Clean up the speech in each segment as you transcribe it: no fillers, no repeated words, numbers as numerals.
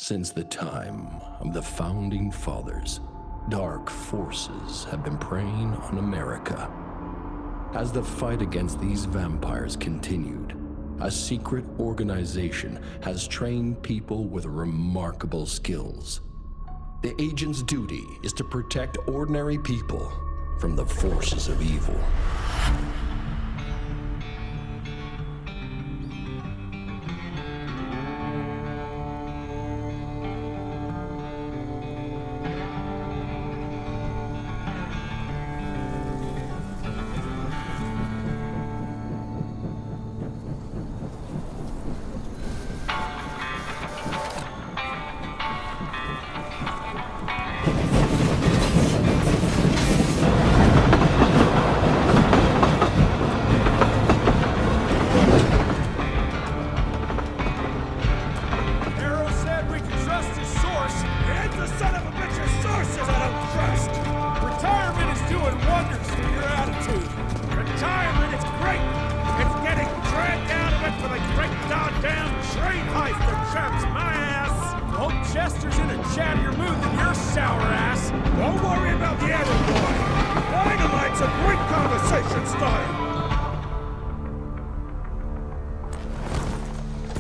Since the time of the Founding Fathers, dark forces have been preying on America. As the fight against these vampires continued, a secret organization has trained people with remarkable skills. The agent's duty is to protect ordinary people from the forces of evil.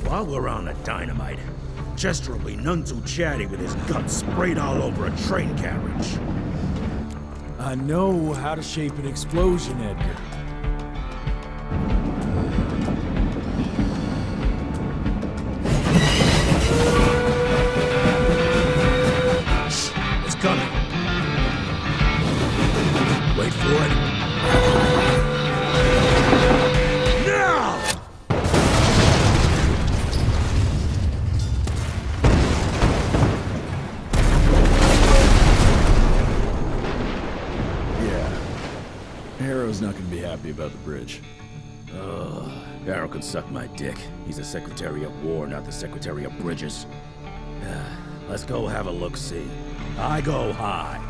While we're on the dynamite, Chester will be none too chatty with his guts sprayed all over a train carriage. I know how to shape an explosion, Edgar. It's coming. Wait for it. Harrow's not gonna be happy about the bridge. Harrow can suck my dick. He's the Secretary of War, not the Secretary of Bridges. Let's go have a look-see. I go high.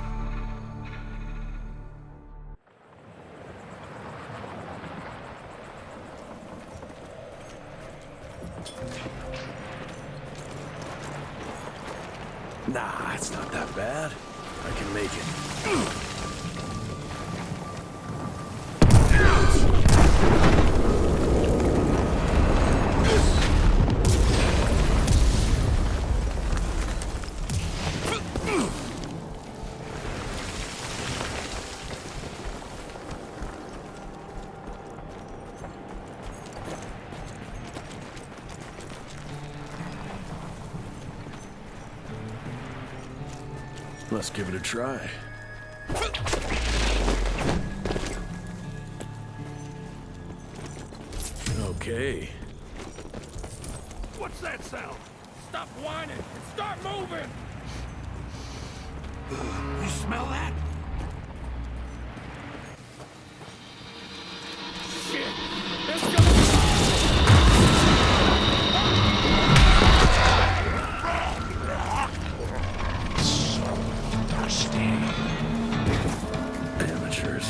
Nah, it's not that bad. I can make it. Let's give it a try. Okay. What's that sound? Stop whining and start moving! You smell that? Shit! It's gonna... Amateurs.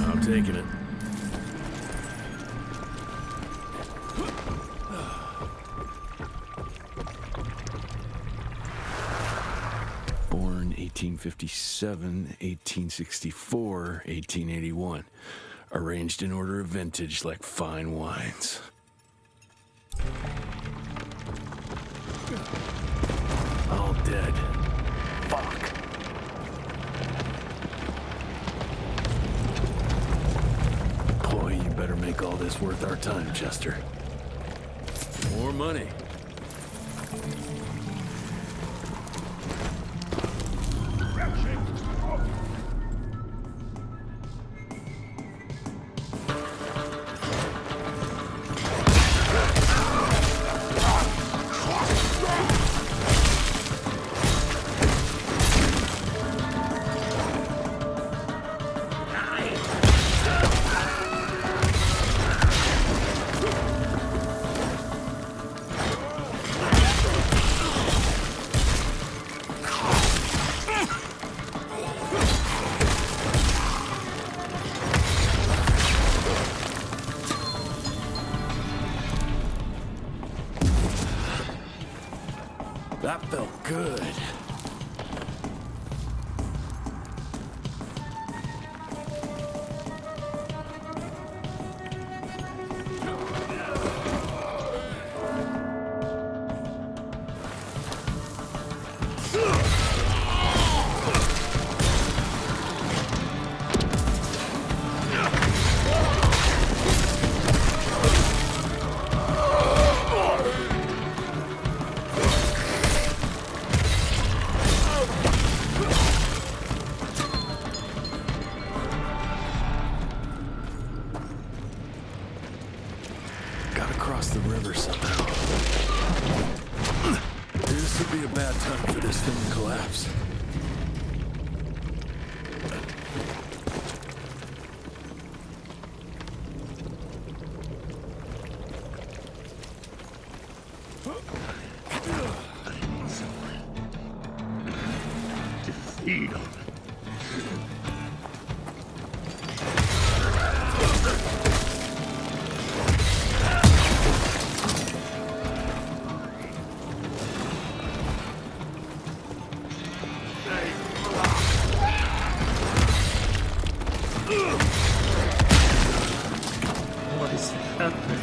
I'm taking it. Born 1857, 1864, 1881. Arranged in order of vintage like fine wines. All dead. Fuck. Boy, you better make all this worth our time, Chester. More money. That felt good. Gotta cross the river somehow. This would be a bad time for this thing to collapse. Feed on it. What is happening?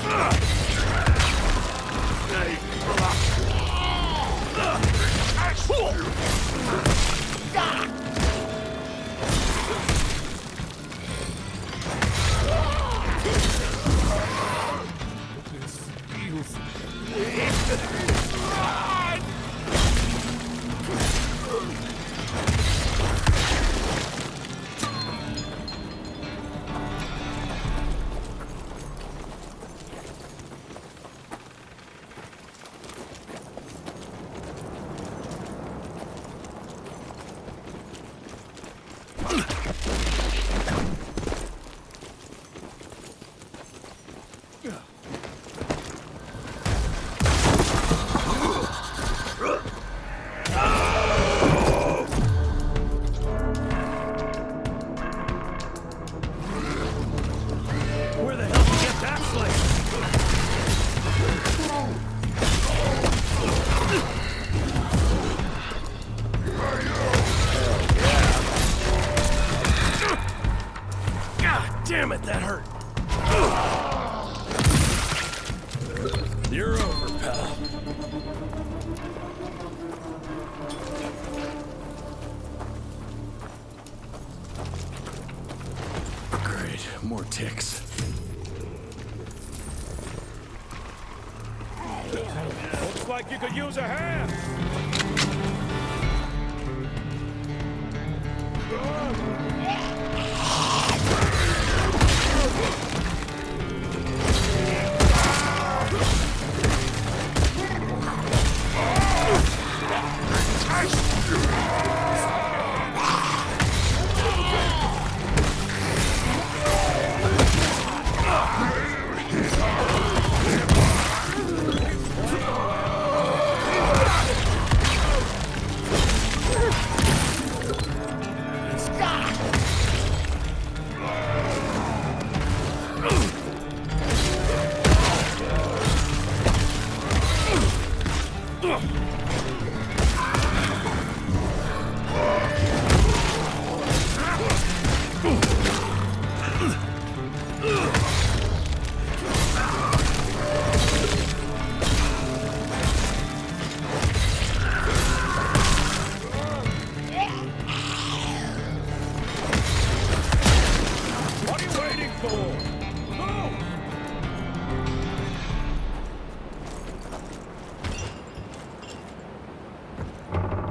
Where the hell did you get that place? God damn it, that hurt. You're over, pal. Great, more ticks. Looks like you could use a hand. for? Move!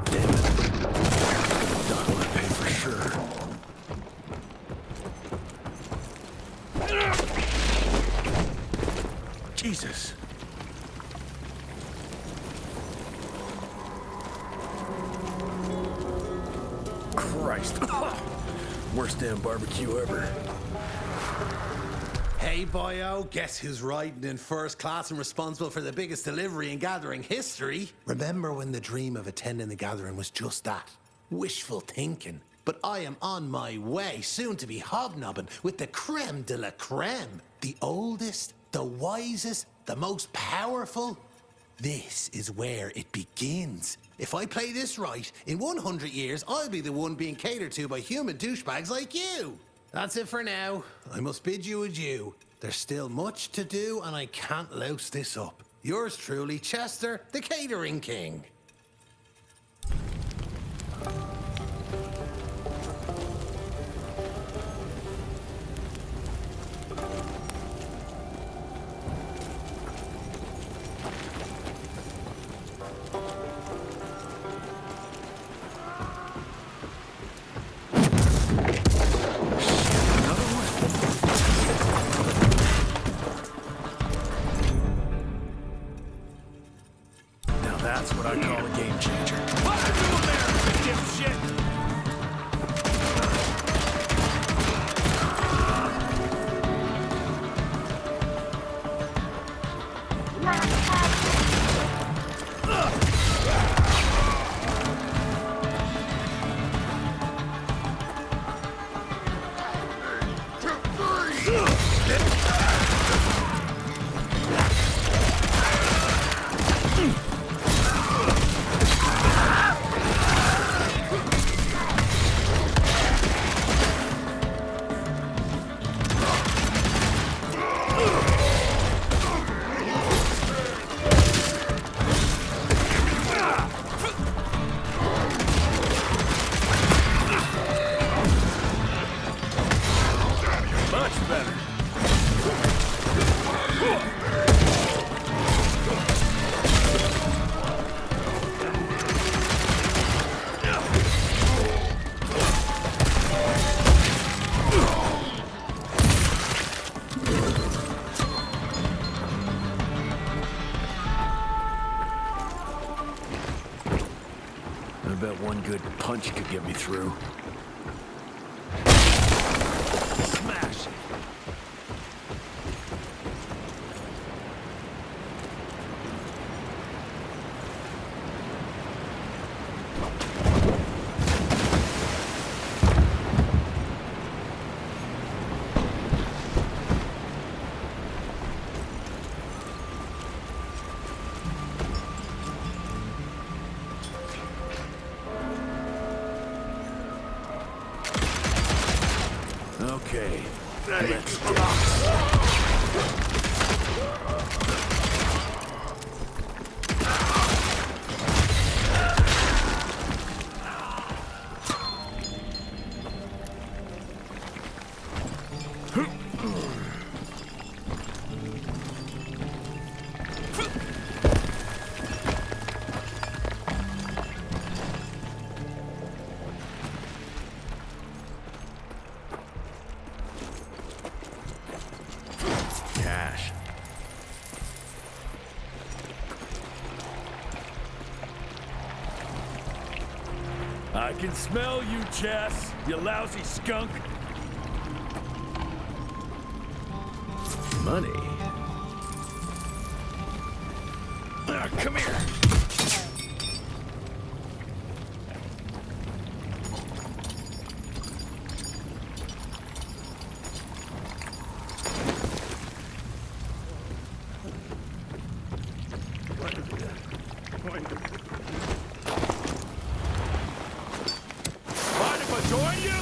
Damn it. Doc would pay for sure. Jesus. Christ. Worst damn barbecue ever. Hey, boyo, guess who's riding in first class and responsible for the biggest delivery in gathering history? Remember when the dream of attending the gathering was just that? Wishful thinking. But I am on my way, soon to be hobnobbing with the creme de la creme. The oldest, the wisest, the most powerful. This is where it begins. If I play this right, in 100 years, I'll be the one being catered to by human douchebags like you. That's it for now. I must bid you adieu. There's still much to do, and I can't louse this up. Yours truly, Chester, the Catering King. Now that's what I call a game changer. What are you doing there, you dipshit? Much better. I bet one good punch could get me through. Smash! Okay, let's go. Cash. I can smell you, Chess, you lousy skunk. Money. Come here. Mind if I join you?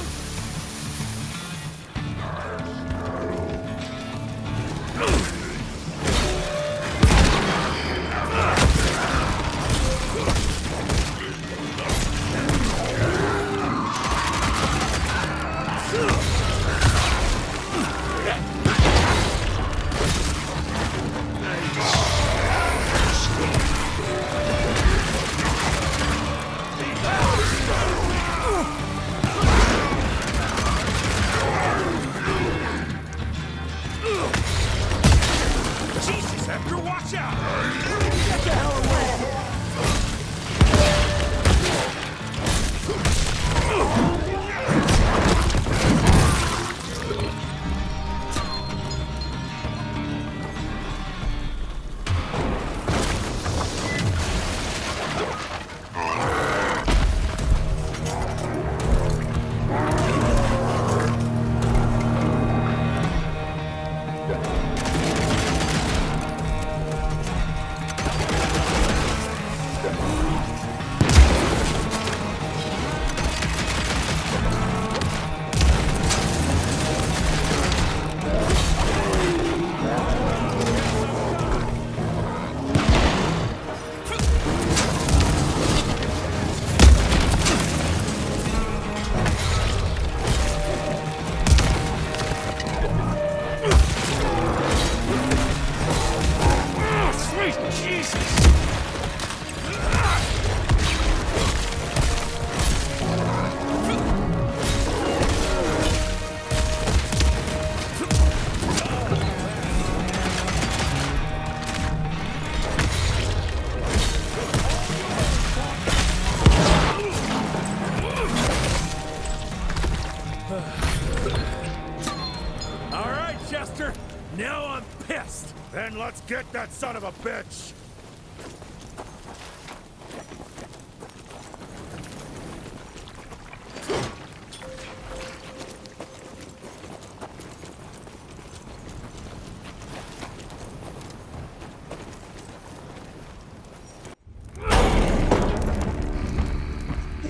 Now I'm pissed! Then let's get that son of a bitch!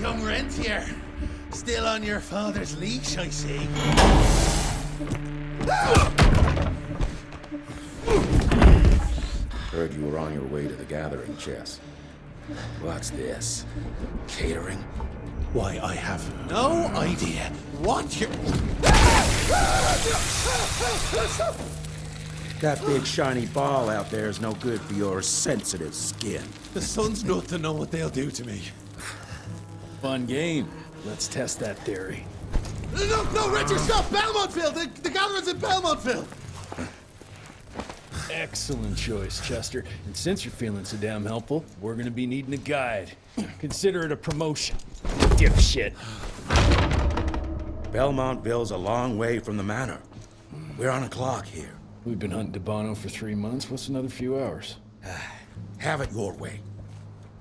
Young Rentier, still on your father's leash, I see. Heard you were on your way to the gathering, Chess. What's this? Catering? Why, I have no idea what you're... That big shiny ball out there is no good for your sensitive skin. The sun's not to know what they'll do to me. Fun game. Let's test that theory. No, Richard, stop! Belmontville! The gathering's in Belmontville! Excellent choice, Chester. And since you're feeling so damn helpful, we're gonna be needing a guide. Consider it a promotion. Dipshit. Belmontville's a long way from the manor. We're on a clock here. We've been hunting DeBono for 3 months. What's another few hours? Have it your way.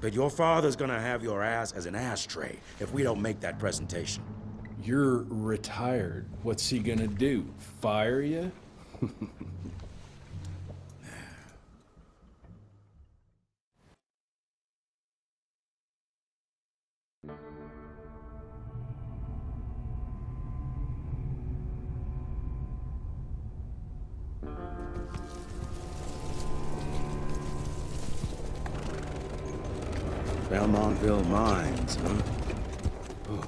But your father's gonna have your ass as an ashtray if we don't make that presentation. You're retired. What's he gonna do? Fire you? Belmontville Mines, huh? Oh,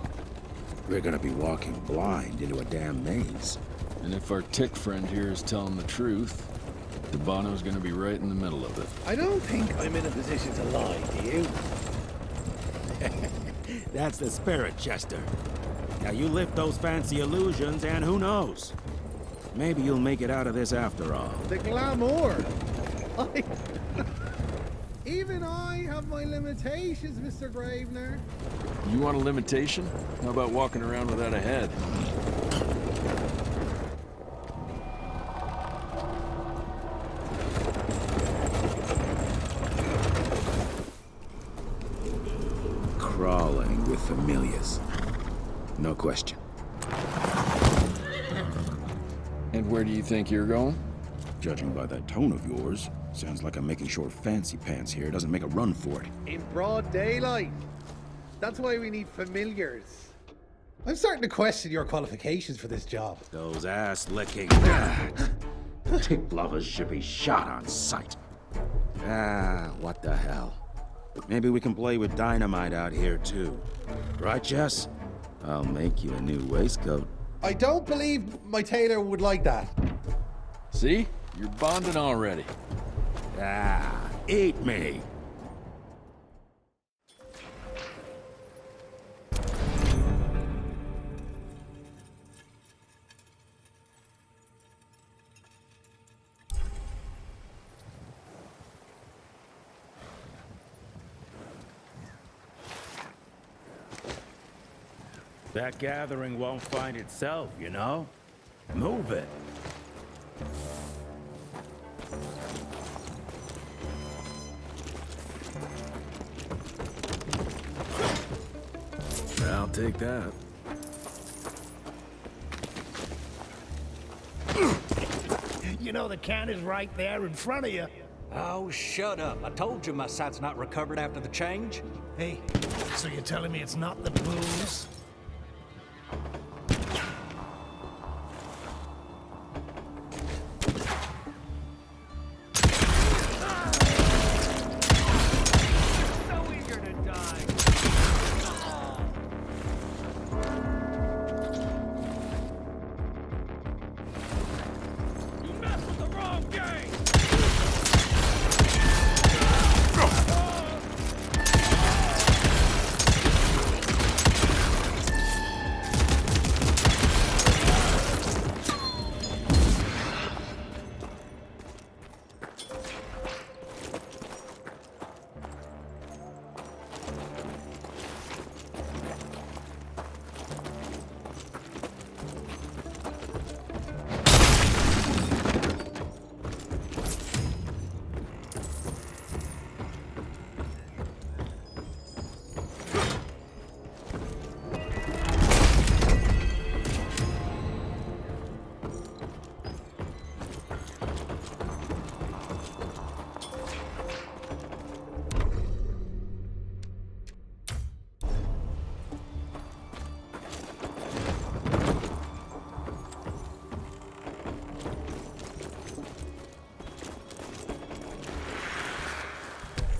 we're gonna be walking blind into a damn maze. And if our tick friend here is telling the truth, DeBono's gonna be right in the middle of it. I don't think I'm in a position to lie, do you? That's the spirit, Chester. Now you lift those fancy illusions and who knows? Maybe you'll make it out of this after all. The glamour! Even I have my limitations, Mr. Gravener. You want a limitation? How about walking around without a head? Crawling with familiars. No question. And where do you think you're going? Judging by that tone of yours, sounds like I'm making short fancy pants here. Doesn't make a run for it. In broad daylight. That's why we need familiars. I'm starting to question your qualifications for this job. Those ass-licking tick lovers should be shot on sight. What the hell? Maybe we can play with dynamite out here, too. Right, Jess? I'll make you a new waistcoat. I don't believe my tailor would like that. See? You're bonding already. Eat me! That gathering won't find itself, you know? Move it. I'll take that. You know the can is right there in front of you. Oh, shut up. I told you my sight's not recovered after the change. Hey, so you're telling me it's not the booze? So eager to die. You messed with the wrong game!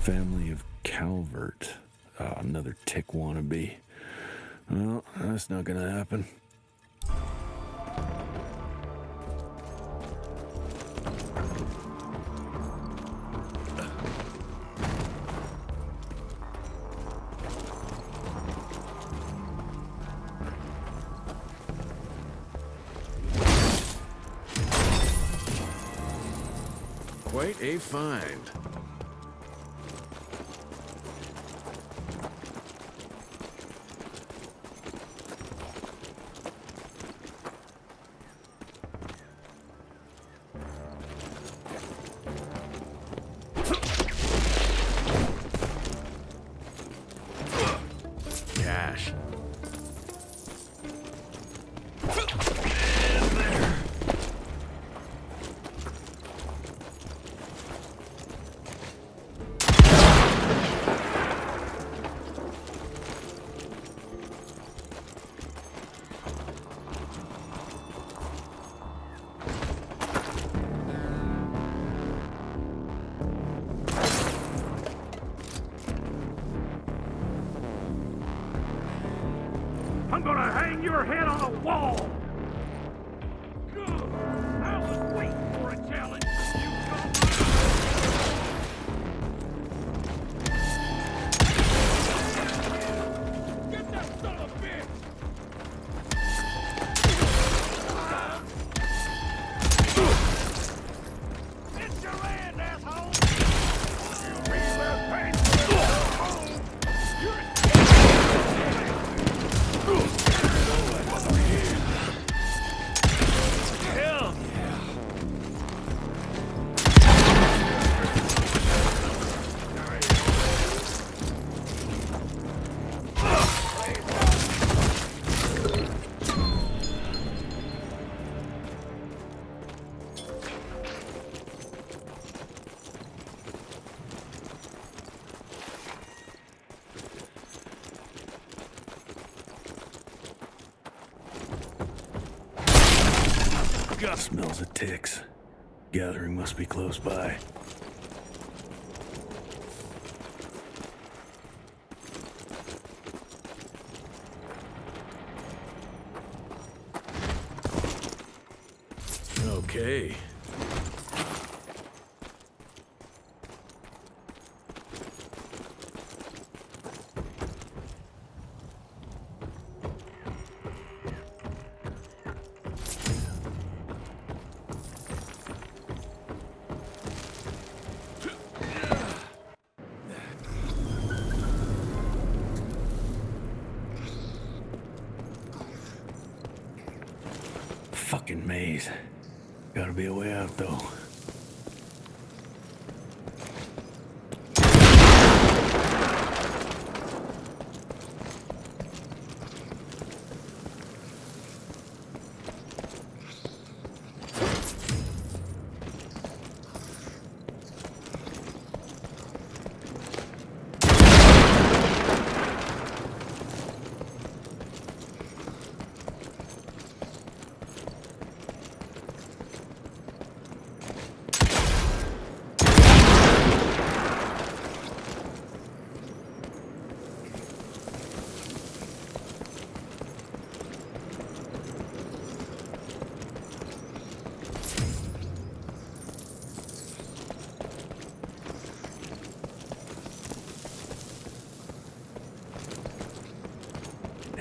Family of Calvert. Another tick wannabe. Well, that's not gonna happen. Quite a find. Cash. I'm gonna hang your head on a wall! Good. I was waiting for a challenge from you, Get that son of a bitch! It's your land, asshole! You read that page? You're Smells of ticks. Gathering must be close by. Okay. Fucking maze. Gotta be a way out, though.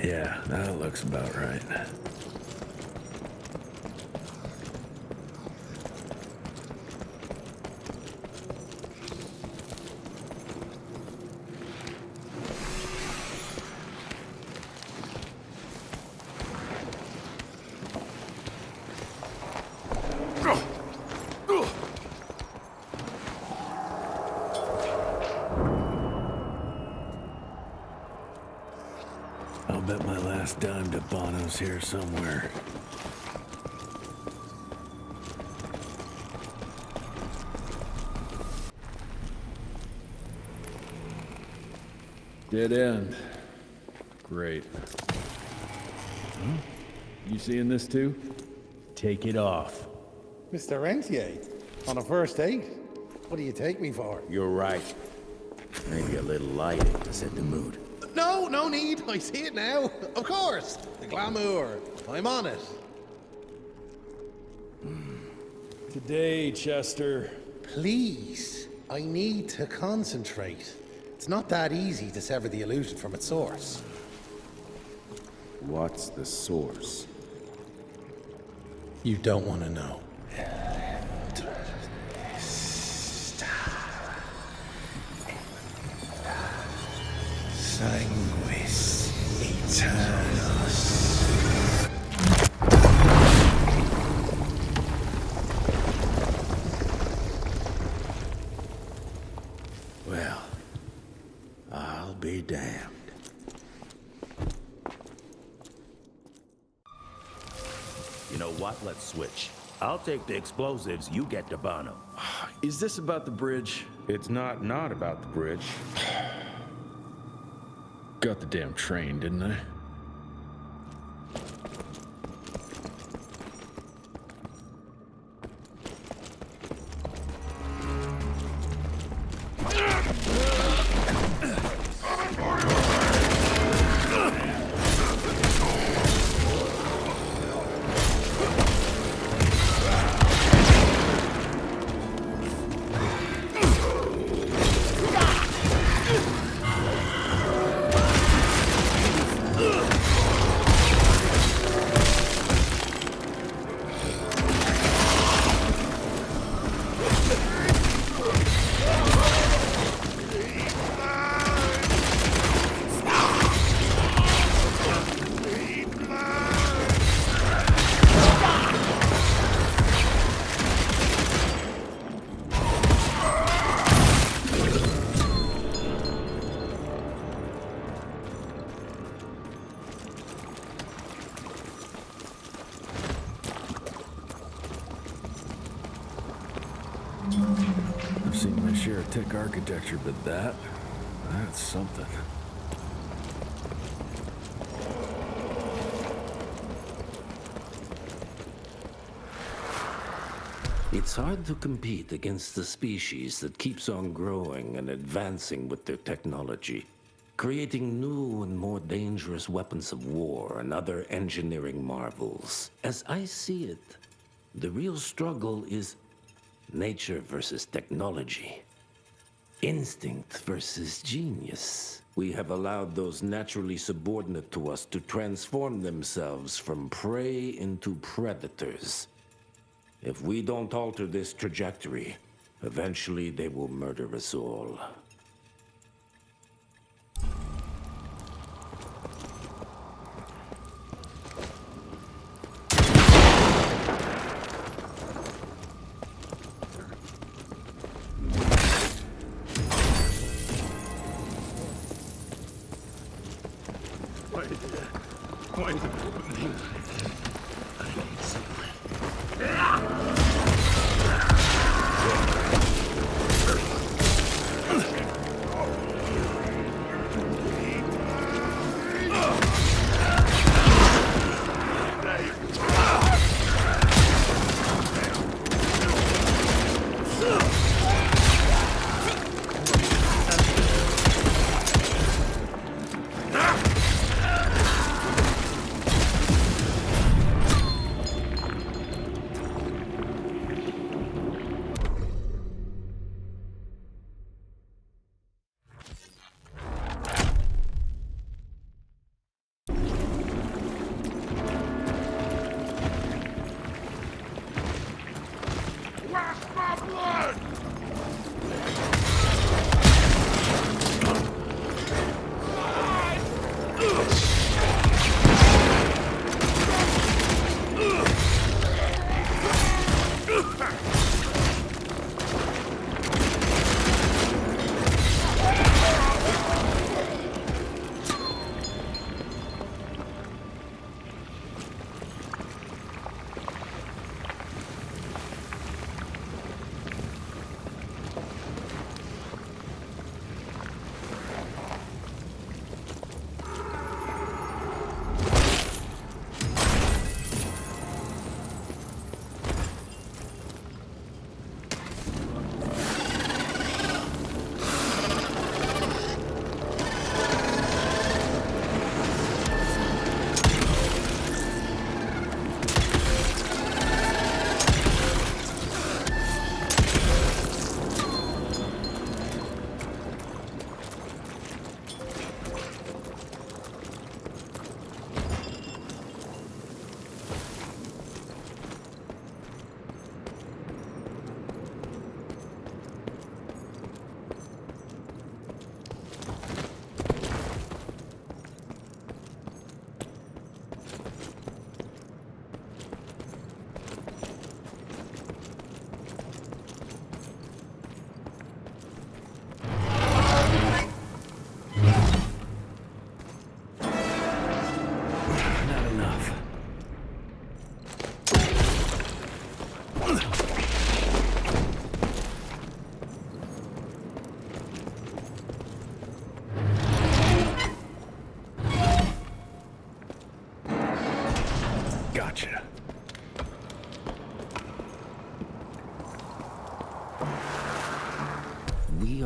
Yeah, that looks about right. I'll bet my last dime to Bono's here somewhere. Dead end. Great. Huh? You seeing this too? Take it off. Mr. Rentier, on a first date? What do you take me for? You're right. Maybe a little lighting to set the mood. No, no need. I see it now. Of course. The glamour. I'm on it. Today, Chester. Please. I need to concentrate. It's not that easy to sever the illusion from its source. What's the source? You don't want to know. Sanguis Eternus. Well, I'll be damned. You know what? Let's switch. I'll take the explosives, you get to burn them. Is this about the bridge? It's not about the bridge. Got the damn train, didn't I? I've seen my share of tech architecture, but that's something. It's hard to compete against the species that keeps on growing and advancing with their technology, creating new and more dangerous weapons of war and other engineering marvels. As I see it, the real struggle is nature versus technology. Instinct versus genius. We have allowed those naturally subordinate to us to transform themselves from prey into predators. If we don't alter this trajectory, eventually they will murder us all. Why is it opening? I need something.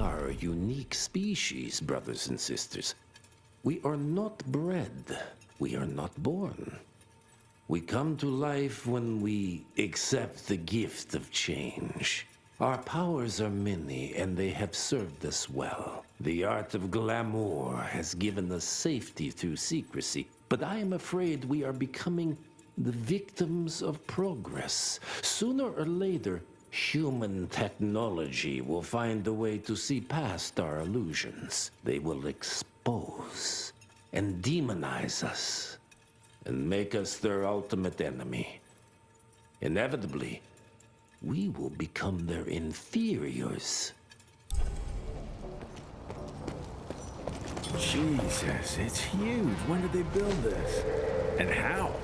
are a unique species, brothers and sisters. We are not bred. We are not born. We come to life when we accept the gift of change. Our powers are many, and they have served us well. The art of glamour has given us safety through secrecy, but I am afraid we are becoming the victims of progress. Sooner or later, human technology will find a way to see past our illusions. They will expose and demonize us and make us their ultimate enemy. Inevitably, we will become their inferiors. Jesus, it's huge. When did they build this? And how?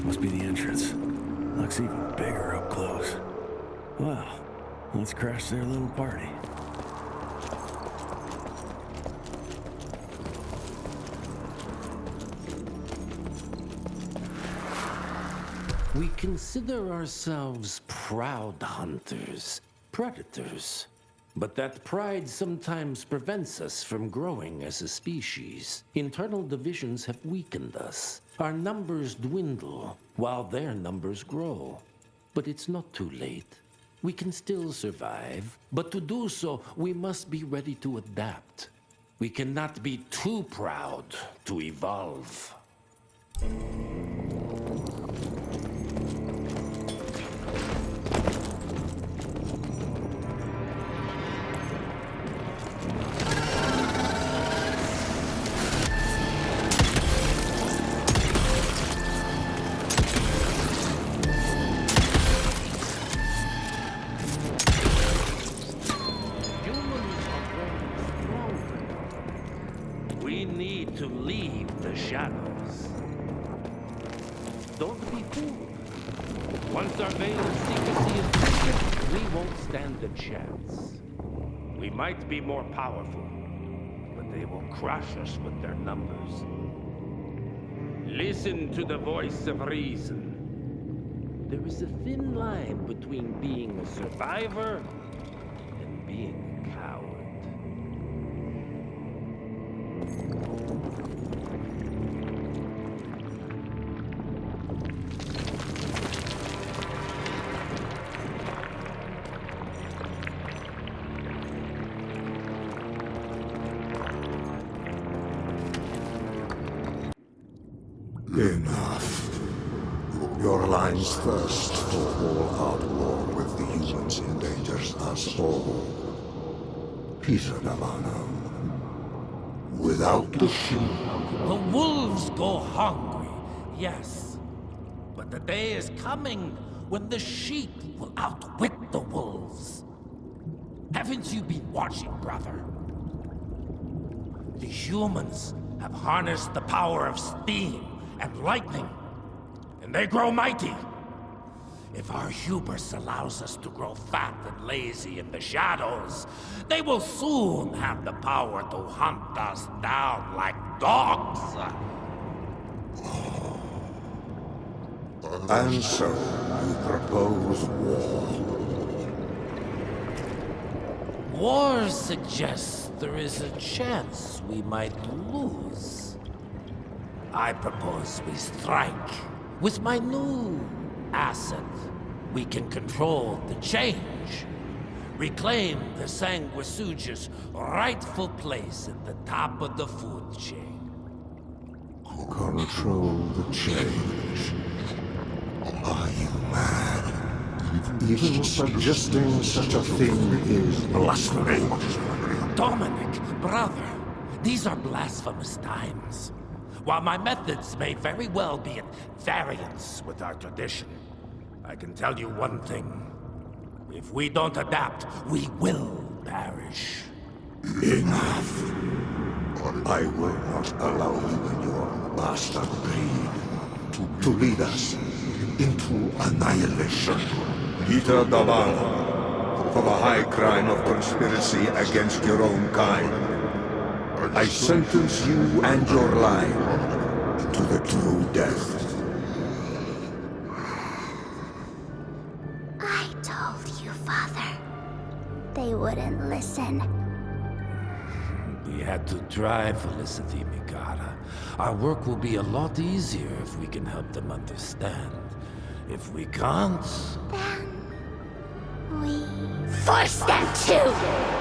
Must be the entrance. Looks even bigger up close. Well, let's crash their little party. We consider ourselves proud hunters, predators. But that pride sometimes prevents us from growing as a species. Internal divisions have weakened us. Our numbers dwindle while their numbers grow. But it's not too late. We can still survive, but to do so, we must be ready to adapt. We cannot be too proud to evolve. We need to leave the shadows. Don't be fooled. Once our veil of secrecy is broken, we won't stand a chance. We might be more powerful, but they will crush us with their numbers. Listen to the voice of reason. There is a thin line between being a survivor and being a coward. Enough. Your line's thirst for all-out war with the humans endangers us all. Peter Davano. Without the sheep. The wolves go hungry, yes. But the day is coming when the sheep will outwit the wolves. Haven't you been watching, brother? The humans have harnessed the power of steam and lightning, and they grow mighty. If our hubris allows us to grow fat and lazy in the shadows, they will soon have the power to hunt us down like dogs. And so, you propose war. War suggests there is a chance we might lose. I propose we strike. With my new asset, we can control the change. Reclaim the Sanguisuja's rightful place at the top of the food chain. Control the change. Are you mad? Even suggesting such a thing is blasphemy. Dominic, brother, these are blasphemous times. While my methods may very well be at variance with our tradition, I can tell you one thing. If we don't adapt, we will perish. Enough. I will not allow you and your bastard breed to lead us into annihilation. Peter Davano, for the high crime of conspiracy against your own kind, I sentence you and your line to the true death. I told you, Father. They wouldn't listen. We had to try, Felicity Mikata. Our work will be a lot easier if we can help them understand. If we can't... Then... we... force them to!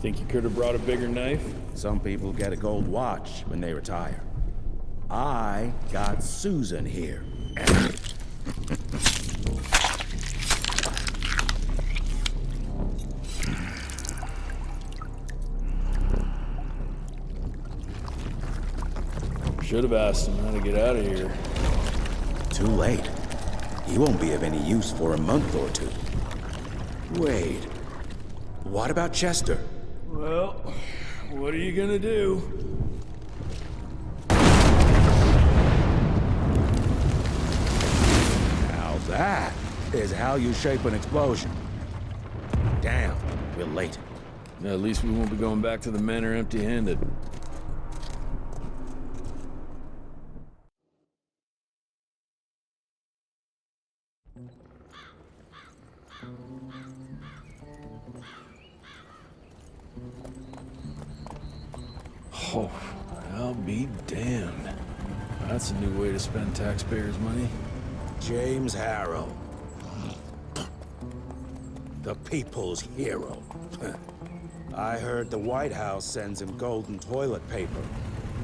Think you could have brought a bigger knife? Some people get a gold watch when they retire. I got Susan here. Should have asked him how to get out of here. Too late. He won't be of any use for a month or two. Wait. What about Chester? Well, what are you gonna do? Now that is how you shape an explosion. Damn, we're late. At least we won't be going back to the manor empty-handed. Oh, I'll be damned. That's a new way to spend taxpayers' money. James Harrow. The people's hero. I heard the White House sends him golden toilet paper.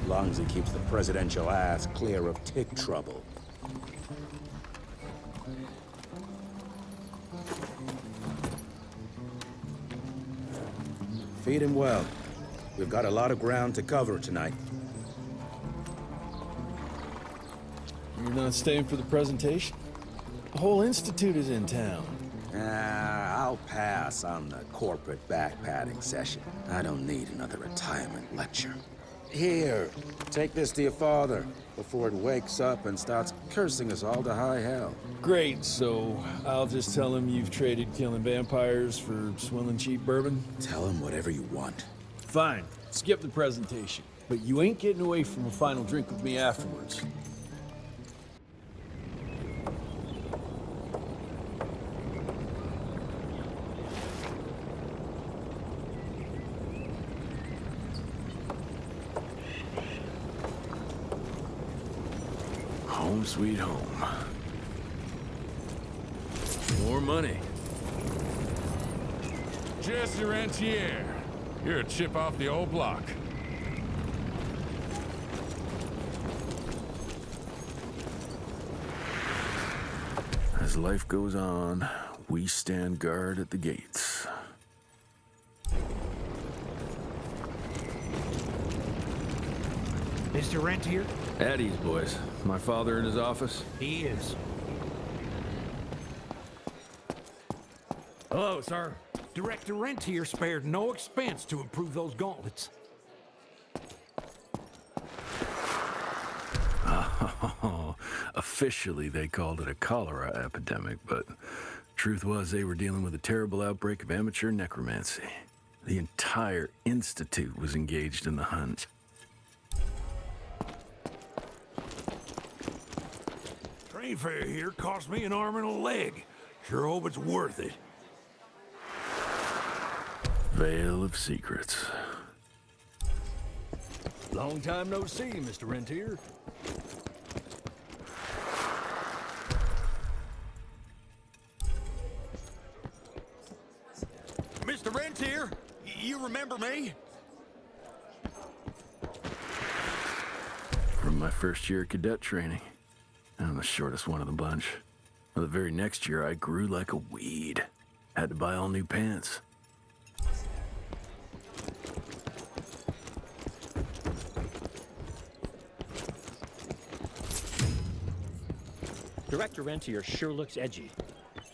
As long as he keeps the presidential ass clear of tick trouble. Feed him well. We've got a lot of ground to cover tonight. You're not staying for the presentation? The whole institute is in town. I'll pass on the corporate backpatting session. I don't need another retirement lecture. Here, take this to your father before it wakes up and starts cursing us all to high hell. Great, so I'll just tell him you've traded killing vampires for swilling cheap bourbon? Tell him whatever you want. Fine, skip the presentation. But you ain't getting away from a final drink with me afterwards. Home sweet home. More money. Jesse Rentier. You're a chip off the old block. As life goes on, we stand guard at the gates. Mr. Rentier? At ease, boys. My father in his office? He is. Hello, sir. Director Rentier spared no expense to improve those gauntlets. Oh, officially they called it a cholera epidemic, but truth was they were dealing with a terrible outbreak of amateur necromancy. The entire institute was engaged in the hunt. Train fare here cost me an arm and a leg. Sure hope it's worth it. Veil of secrets. Long time no see, Mr. Rentier. Mr. Rentier, you remember me? From my first year of cadet training. I'm the shortest one of the bunch. Well, the very next year, I grew like a weed. Had to buy all new pants. Director Rentier sure looks edgy.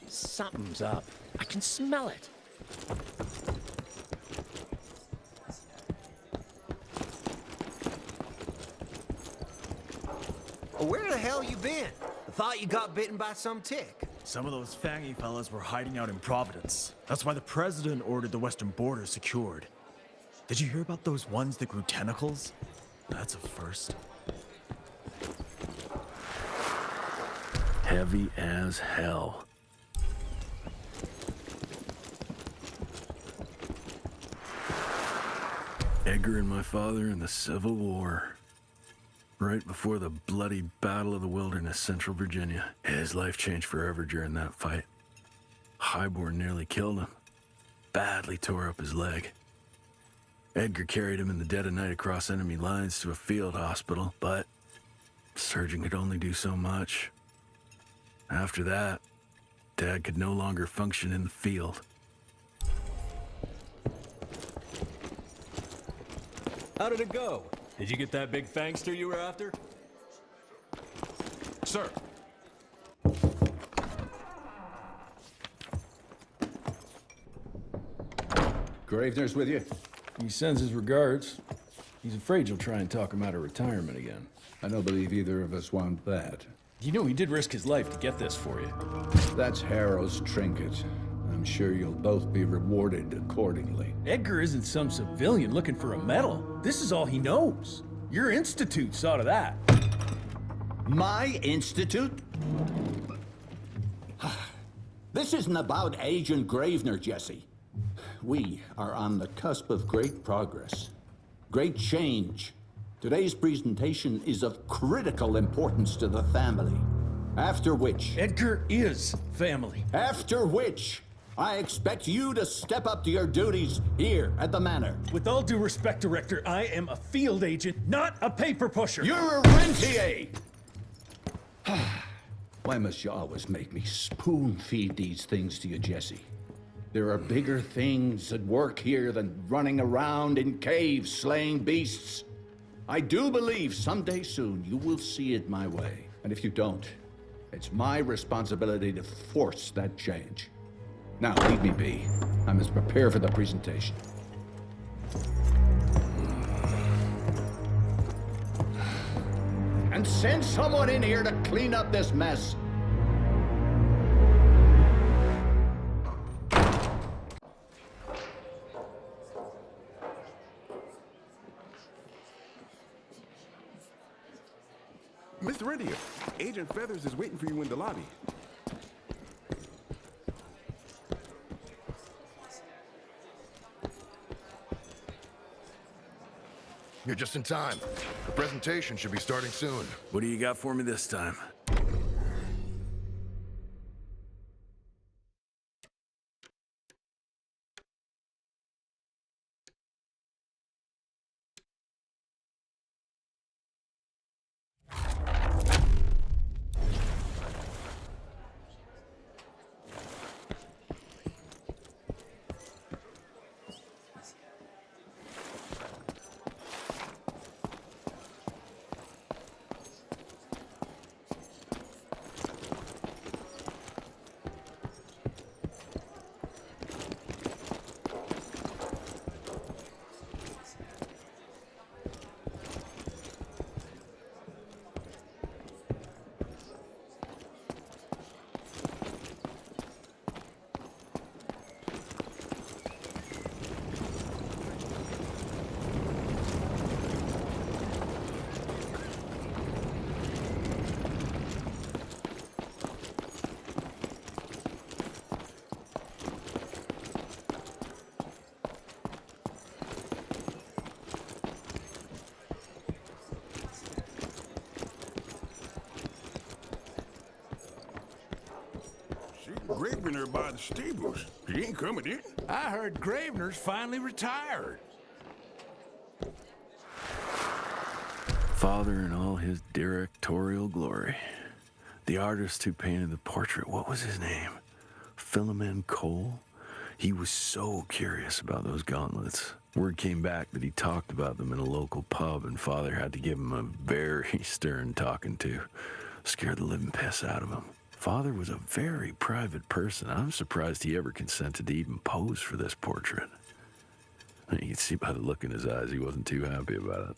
Something's up. I can smell it. Where the hell you been? I thought you got bitten by some tick. Some of those fangy fellas were hiding out in Providence. That's why the president ordered the western border secured. Did you hear about those ones that grew tentacles? That's a first. Heavy as hell. Edgar and my father in the Civil War. Right before the bloody Battle of the Wilderness, Central Virginia. His life changed forever during that fight. Highborn nearly killed him. Badly tore up his leg. Edgar carried him in the dead of night across enemy lines to a field hospital, but the surgeon could only do so much. After that, Dad could no longer function in the field. How did it go? Did you get that big fangster you were after? Sir. Gravener's with you? He sends his regards. He's afraid you'll try and talk him out of retirement again. I don't believe either of us want that. You know he did risk his life to get this for you. That's Harrow's trinket. I'm sure you'll both be rewarded accordingly. Edgar isn't some civilian looking for a medal. This is all he knows. Your institute saw to that. My institute? This isn't about Agent Gravener, Jesse. We are on the cusp of great progress, great change. Today's presentation is of critical importance to the family. After which... Edgar is family. After which, I expect you to step up to your duties here at the Manor. With all due respect, Director, I am a field agent, not a paper pusher. You're a rentier! Why must you always make me spoon-feed these things to you, Jesse? There are bigger things at work here than running around in caves slaying beasts. I do believe someday soon you will see it my way. And if you don't, it's my responsibility to force that change. Now, leave me be. I must prepare for the presentation. And send someone in here to clean up this mess. Mr. Rentier, Agent Feathers is waiting for you in the lobby. You're just in time. The presentation should be starting soon. What do you got for me this time? Gravener by the stables. He ain't coming in. I heard Gravener's finally retired. Father in all his directorial glory. The artist who painted the portrait, what was his name? Philomen Cole? He was so curious about those gauntlets. Word came back that he talked about them in a local pub, and Father had to give him a very stern talking to. Scared the living piss out of him. Father was a very private person. I'm surprised he ever consented to even pose for this portrait. You can see by the look in his eyes he wasn't too happy about it.